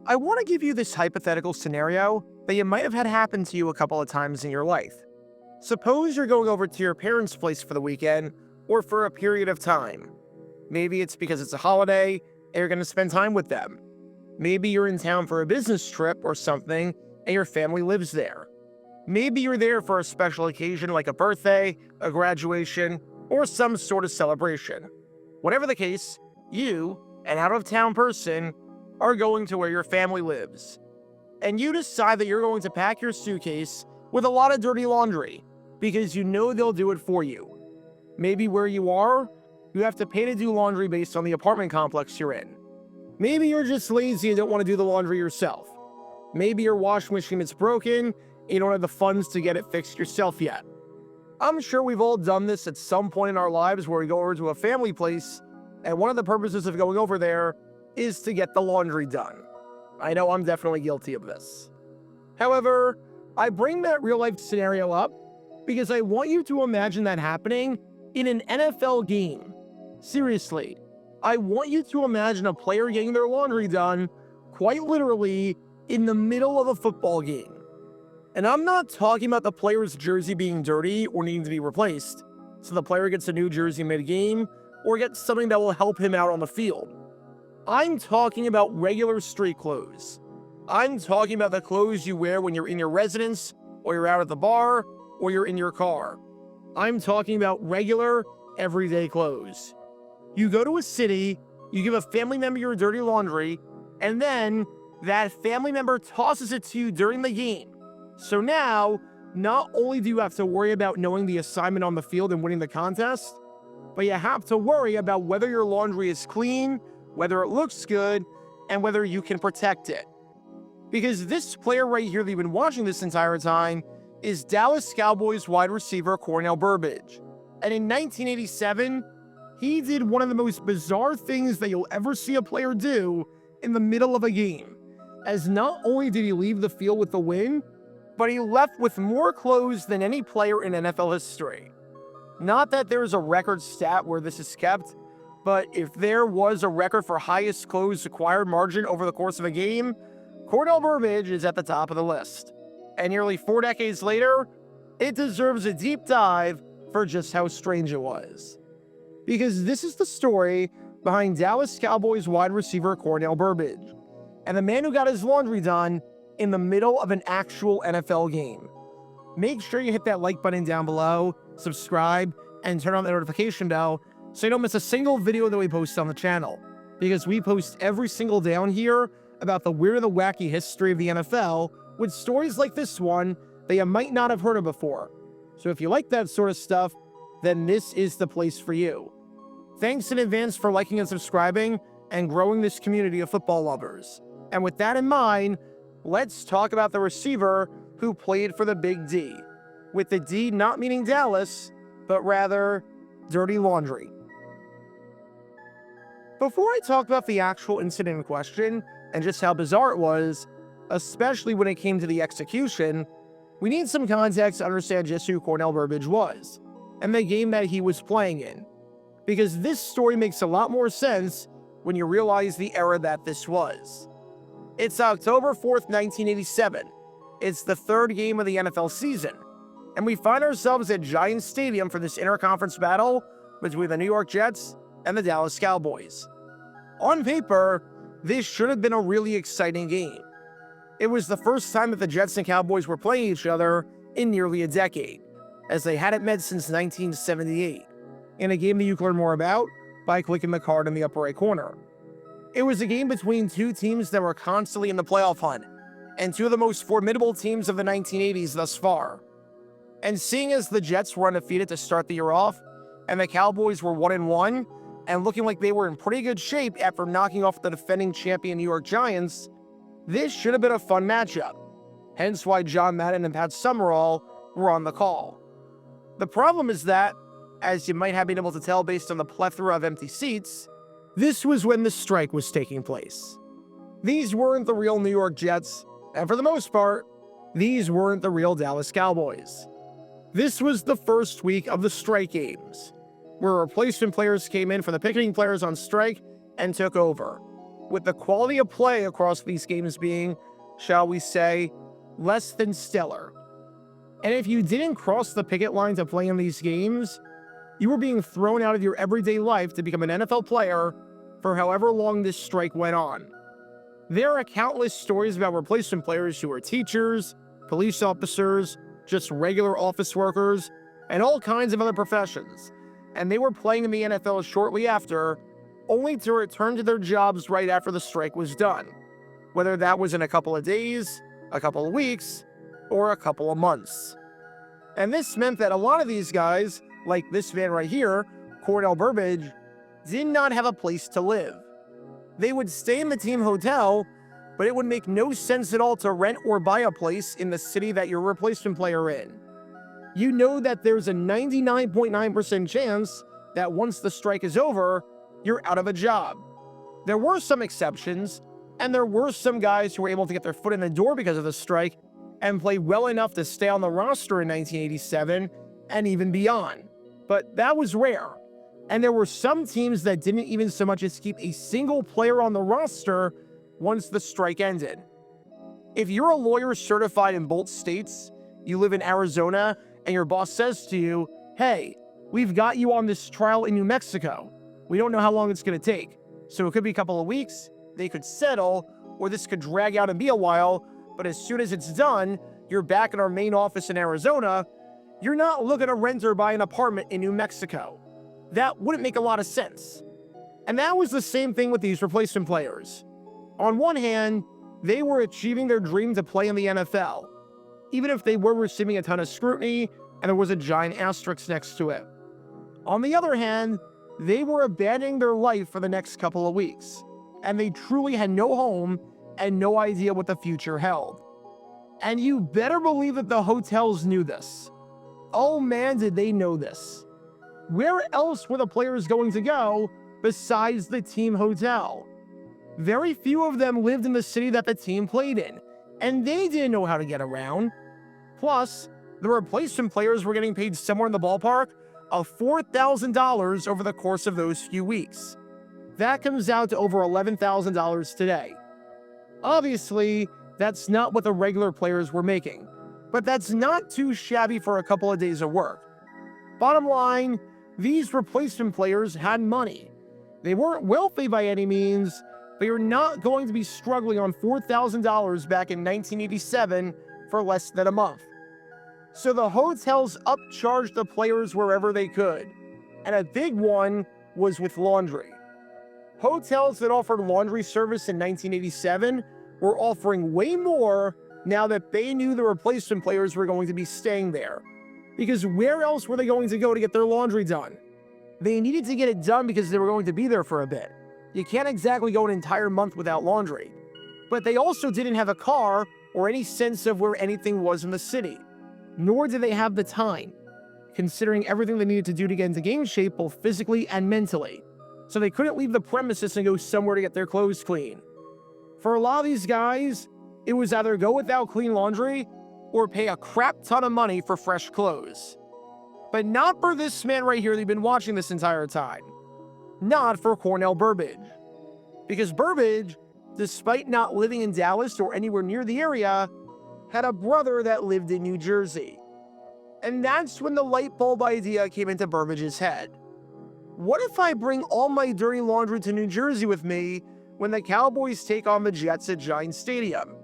I want to give you this hypothetical scenario that you might have had happen to you a couple of times in your life. Suppose you're going over to your parents' place for the weekend or for a period of time. Maybe it's because it's a holiday and you're going to spend time with them. Maybe you're in town for a business trip or something and your family lives there. Maybe you're there for a special occasion like a birthday, a graduation, or some sort of celebration. Whatever the case, you, an out-of-town person, are going to where your family lives. And you decide that you're going to pack your suitcase with a lot of dirty laundry because you know they'll do it for you. Maybe where you are, you have to pay to do laundry based on the apartment complex you're in. Maybe you're just lazy and don't want to do the laundry yourself. Maybe your washing machine is broken and you don't have the funds to get it fixed yourself yet. I'm sure we've all done this at some point in our lives where we go over to a family place, and one of the purposes of going over there is to get the laundry done. I know I'm definitely guilty of this. However, I bring that real-life scenario up because I want you to imagine that happening in an NFL game. Seriously, I want you to imagine a player getting their laundry done, quite literally, in the middle of a football game. And I'm not talking about the player's jersey being dirty or needing to be replaced, so the player gets a new jersey mid-game or gets something that will help him out on the field. I'm talking about regular street clothes. I'm talking about the clothes you wear when you're in your residence, or you're out at the bar, or you're in your car. I'm talking about regular, everyday clothes. You go to a city, you give a family member your dirty laundry, and then that family member tosses it to you during the game. So now, not only do you have to worry about knowing the assignment on the field and winning the contest, but you have to worry about whether your laundry is clean, whether it looks good, and whether you can protect it. Because this player right here that you've been watching this entire time is Dallas Cowboys wide receiver Cornell Burbage. And in 1987, he did one of the most bizarre things that you'll ever see a player do in the middle of a game. As not only did he leave the field with the win, but he left with more clothes than any player in NFL history. Not that there's a record stat where this is kept, but if there was a record for highest clothes acquired margin over the course of a game, Cornell Burbage is at the top of the list. And nearly 4 decades later, it deserves a deep dive for just how strange it was. Because this is the story behind Dallas Cowboys wide receiver Cornell Burbage, and the man who got his laundry done in the middle of an actual NFL game. Make sure you hit that like button down below, subscribe, and turn on the notification bell so you don't miss a single video that we post on the channel. Because we post every single day on here about the weird and the wacky history of the NFL with stories like this one that you might not have heard of before. So if you like that sort of stuff, then this is the place for you. Thanks in advance for liking and subscribing and growing this community of football lovers. And with that in mind, let's talk about the receiver who played for the Big D, with the D not meaning Dallas, but rather dirty laundry. Before I talk about the actual incident in question and just how bizarre it was, especially when it came to the execution, we need some context to understand just who Cornell Burbage was, and the game that he was playing in. Because this story makes a lot more sense when you realize the era that this was. It's October 4th, 1987. It's the 3rd game of the NFL season, and we find ourselves at Giants Stadium for this interconference battle between the New York Jets and the Dallas Cowboys. On paper, this should have been a really exciting game. It was the first time that the Jets and Cowboys were playing each other in nearly a decade, as they hadn't met since 1978, in a game that you can learn more about by clicking the card in the upper right corner. It was a game between two teams that were constantly in the playoff hunt, and two of the most formidable teams of the 1980s thus far. And seeing as the Jets were undefeated to start the year off, and the Cowboys were 1-1, and looking like they were in pretty good shape after knocking off the defending champion New York Giants, this should have been a fun matchup. Hence why John Madden and Pat Summerall were on the call. The problem is that, as you might have been able to tell based on the plethora of empty seats, this was when the strike was taking place. These weren't the real New York Jets, and for the most part, these weren't the real Dallas Cowboys. This was the first week of the strike games, where replacement players came in for the picketing players on strike and took over. with the quality of play across these games being, shall we say, less than stellar. And if you didn't cross the picket line to play in these games, you were being thrown out of your everyday life to become an NFL player for however long this strike went on. There are countless stories about replacement players who are teachers, police officers, just regular office workers, and all kinds of other professions, and they were playing in the NFL shortly after, only to return to their jobs right after the strike was done, whether that was in a couple of days, a couple of weeks, or a couple of months. And this meant that a lot of these guys, like this man right here, Cornell Burbage, did not have a place to live. They would stay in the team hotel, but it would make no sense at all to rent or buy a place in the city that you're a replacement player in. You know that there's a 99.9% chance that once the strike is over, you're out of a job. There were some exceptions, and there were some guys who were able to get their foot in the door because of the strike and play well enough to stay on the roster in 1987 and even beyond. But that was rare. And there were some teams that didn't even so much as keep a single player on the roster once the strike ended. If you're a lawyer certified in both states, you live in Arizona, and your boss says to you, hey, we've got you on this trial in New Mexico. We don't know how long it's going to take. So it could be a couple of weeks, they could settle, or this could drag out and be a while, but as soon as it's done, you're back in our main office in Arizona. You're not looking to rent or buy an apartment in New Mexico. That wouldn't make a lot of sense. And that was the same thing with these replacement players. On one hand, they were achieving their dream to play in the NFL, even if they were receiving a ton of scrutiny and there was a giant asterisk next to it. On the other hand, they were abandoning their life for the next couple of weeks, and they truly had no home and no idea what the future held. And you better believe that the hotels knew this. Oh man, did they know this. Where else were the players going to go besides the team hotel? Very few of them lived in the city that the team played in, and they didn't know how to get around. Plus, the replacement players were getting paid somewhere in the ballpark of $4,000 over the course of those few weeks. That comes out to over $11,000 today. Obviously, that's not what the regular players were making, but that's not too shabby for a couple of days of work. Bottom line, these replacement players had money. They weren't wealthy by any means, but you're not going to be struggling on $4,000 back in 1987 for less than a month. So the hotels upcharged the players wherever they could, and a big one was with laundry. Hotels that offered laundry service in 1987 were offering way more now that they knew the replacement players were going to be staying there. Because where else were they going to go to get their laundry done? They needed to get it done because they were going to be there for a bit. You can't exactly go an entire month without laundry. But they also didn't have a car or any sense of where anything was in the city. Nor did they have the time, considering everything they needed to do to get into game shape both physically and mentally. So they couldn't leave the premises and go somewhere to get their clothes clean. For a lot of these guys, it was either go without clean laundry or pay a crap ton of money for fresh clothes. But not for this man right here that you've been watching this entire time. Not for Cornell Burbage. Because Burbage, despite not living in Dallas or anywhere near the area, had a brother that lived in New Jersey. And that's when the light bulb idea came into Burbage's head. What if I bring all my dirty laundry to New Jersey with me when the Cowboys take on the Jets at Giants Stadium?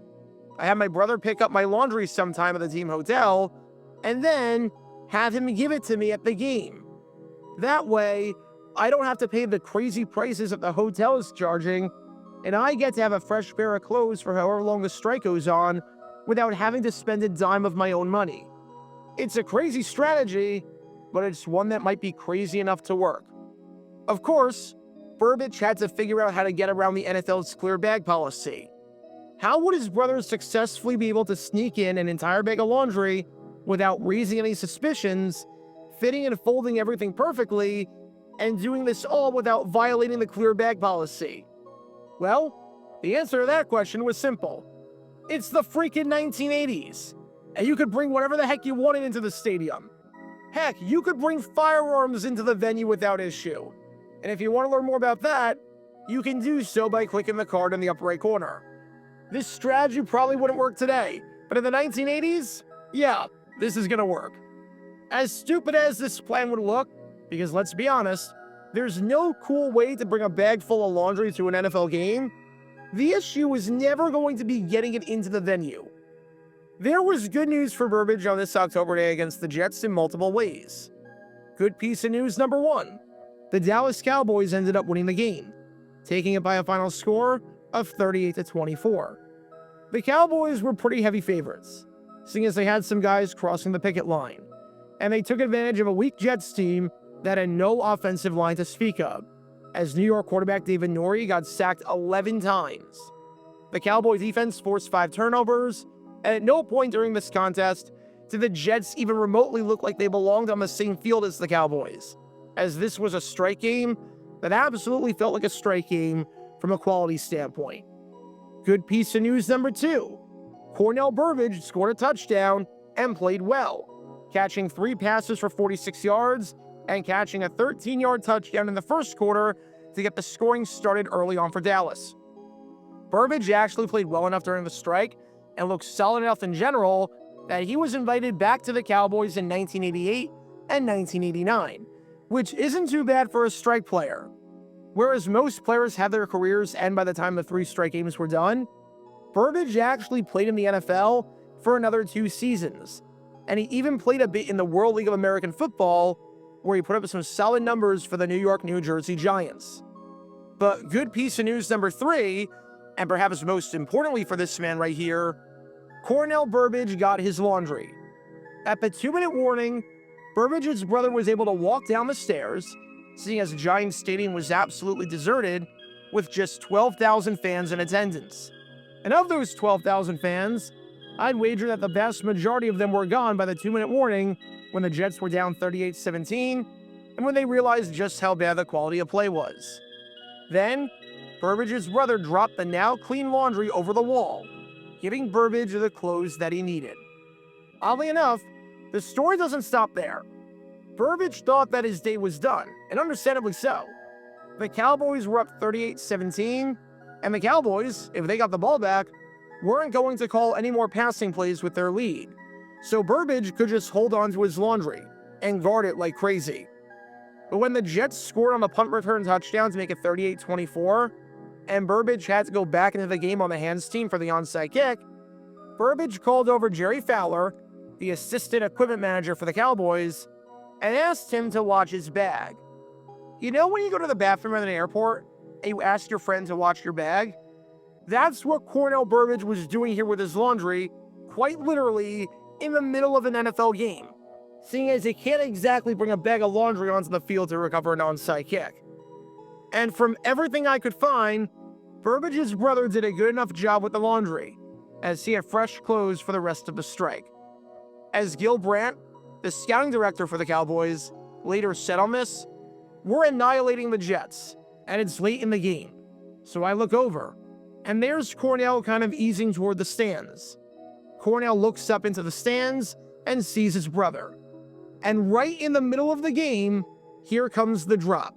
I have my brother pick up my laundry sometime at the team hotel, and then have him give it to me at the game. That way, I don't have to pay the crazy prices that the hotel is charging, and I get to have a fresh pair of clothes for however long the strike goes on without having to spend a dime of my own money. It's a crazy strategy, but it's one that might be crazy enough to work. Of course, Burbage had to figure out how to get around the NFL's clear bag policy. How would his brother successfully be able to sneak in an entire bag of laundry without raising any suspicions, fitting and folding everything perfectly, and doing this all without violating the clear bag policy? Well, the answer to that question was simple. It's the freaking 1980s, and you could bring whatever the heck you wanted into the stadium. Heck, you could bring firearms into the venue without issue. And if you want to learn more about that, You can do so by clicking the card in the upper right corner. This strategy probably wouldn't work today, but in the 1980s, yeah, this is gonna work. As stupid as this plan would look, because let's be honest, there's no cool way to bring a bag full of laundry to an NFL game, the issue was never going to be getting it into the venue. There was good news for Burbage on this October day against the Jets in multiple ways. Good piece of news number one, the Dallas Cowboys ended up winning the game, taking it by a final score of 38-24. The Cowboys were pretty heavy favorites, seeing as they had some guys crossing the picket line, and they took advantage of a weak Jets team that had no offensive line to speak of, as New York quarterback David Norrie got sacked 11 times. The Cowboys defense forced 5 turnovers, and at no point during this contest did the Jets even remotely look like they belonged on the same field as the Cowboys, as this was a strike game that absolutely felt like a strike game from a quality standpoint. Good piece of news number two, Cornell Burbage scored a touchdown and played well, catching 3 passes for 46 yards and catching a 13-yard touchdown in the first quarter to get the scoring started early on for Dallas. Burbage actually played well enough during the strike and looked solid enough in general that he was invited back to the Cowboys in 1988 and 1989, which isn't too bad for a strike player. Whereas most players had their careers end by the time the 3 strike games were done, Burbage actually played in the NFL for another 2 seasons, and he even played a bit in the World League of American Football, where he put up some solid numbers for the New York, New Jersey Giants. But good piece of news number 3, and perhaps most importantly for this man right here, Cornell Burbage got his laundry. At the 2-minute warning, Burbage's brother was able to walk down the stairs, seeing as Giants Stadium was absolutely deserted, with just 12,000 fans in attendance. And of those 12,000 fans, I'd wager that the vast majority of them were gone by the 2-minute warning when the Jets were down 38-17, and when they realized just how bad the quality of play was. Then, Burbage's brother dropped the now clean laundry over the wall, giving Burbage the clothes that he needed. Oddly enough, the story doesn't stop there. Burbage thought that his day was done, and understandably so. The Cowboys were up 38-17, and the Cowboys, if they got the ball back, weren't going to call any more passing plays with their lead. So Burbage could just hold on to his laundry and guard it like crazy. But when the Jets scored on the punt return touchdown to make it 38-24, and Burbage had to go back into the game on the hands team for the onside kick, Burbage called over Jerry Fowler, the assistant equipment manager for the Cowboys, and asked him to watch his bag. You know when you go to the bathroom at an airport and you ask your friend to watch your bag? That's what Cornell Burbage was doing here with his laundry, quite literally in the middle of an NFL game, seeing as he can't exactly bring a bag of laundry onto the field to recover an onside kick. And from everything I could find, Burbage's brother did a good enough job with the laundry, as he had fresh clothes for the rest of the strike. As Gil Brandt, the scouting director for the Cowboys, later said on this, "We're annihilating the Jets, and it's late in the game." So I look over, and there's Cornell kind of easing toward the stands. Cornell looks up into the stands and sees his brother. And right in the middle of the game, here comes the drop.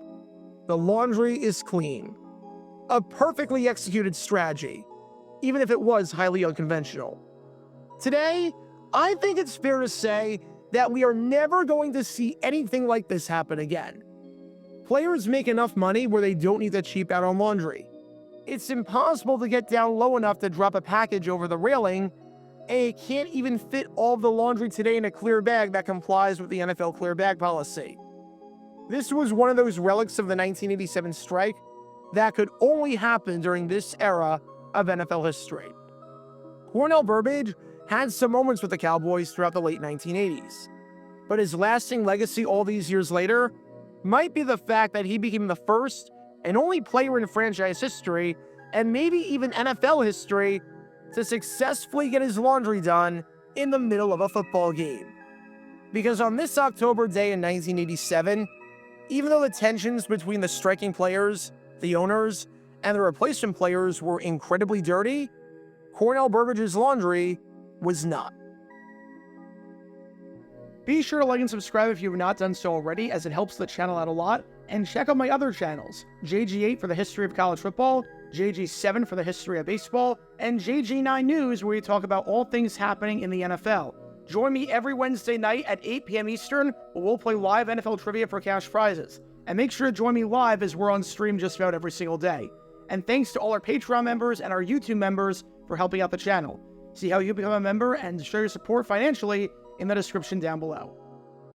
The laundry is clean. A perfectly executed strategy, even if it was highly unconventional. Today, I think it's fair to say that we are never going to see anything like this happen again. Players make enough money where they don't need to cheap out on laundry. It's impossible to get down low enough to drop a package over the railing, and it can't even fit all of the laundry today in a clear bag that complies with the NFL clear bag policy. This was one of those relics of the 1987 strike that could only happen during this era of NFL history. Cornell Burbage had some moments with the Cowboys throughout the late 1980s, but his lasting legacy all these years later might be the fact that he became the first and only player in franchise history, and maybe even NFL history, to successfully get his laundry done in the middle of a football game. Because on this October day in 1987, even though the tensions between the striking players, the owners, and the replacement players were incredibly dirty, Cornell Burbage's laundry was not. Be sure to like and subscribe if you have not done so already, as it helps the channel out a lot. And check out my other channels, JG8 for the history of college football, JG7 for the history of baseball, and JG9 News, where we talk about all things happening in the NFL. Join me every Wednesday night at 8 p.m. Eastern, where we'll play live NFL trivia for cash prizes. And make sure to join me live, as we're on stream just about every single day. And thanks to all our Patreon members and our YouTube members for helping out the channel. See how you become a member and show your support financially in the description down below.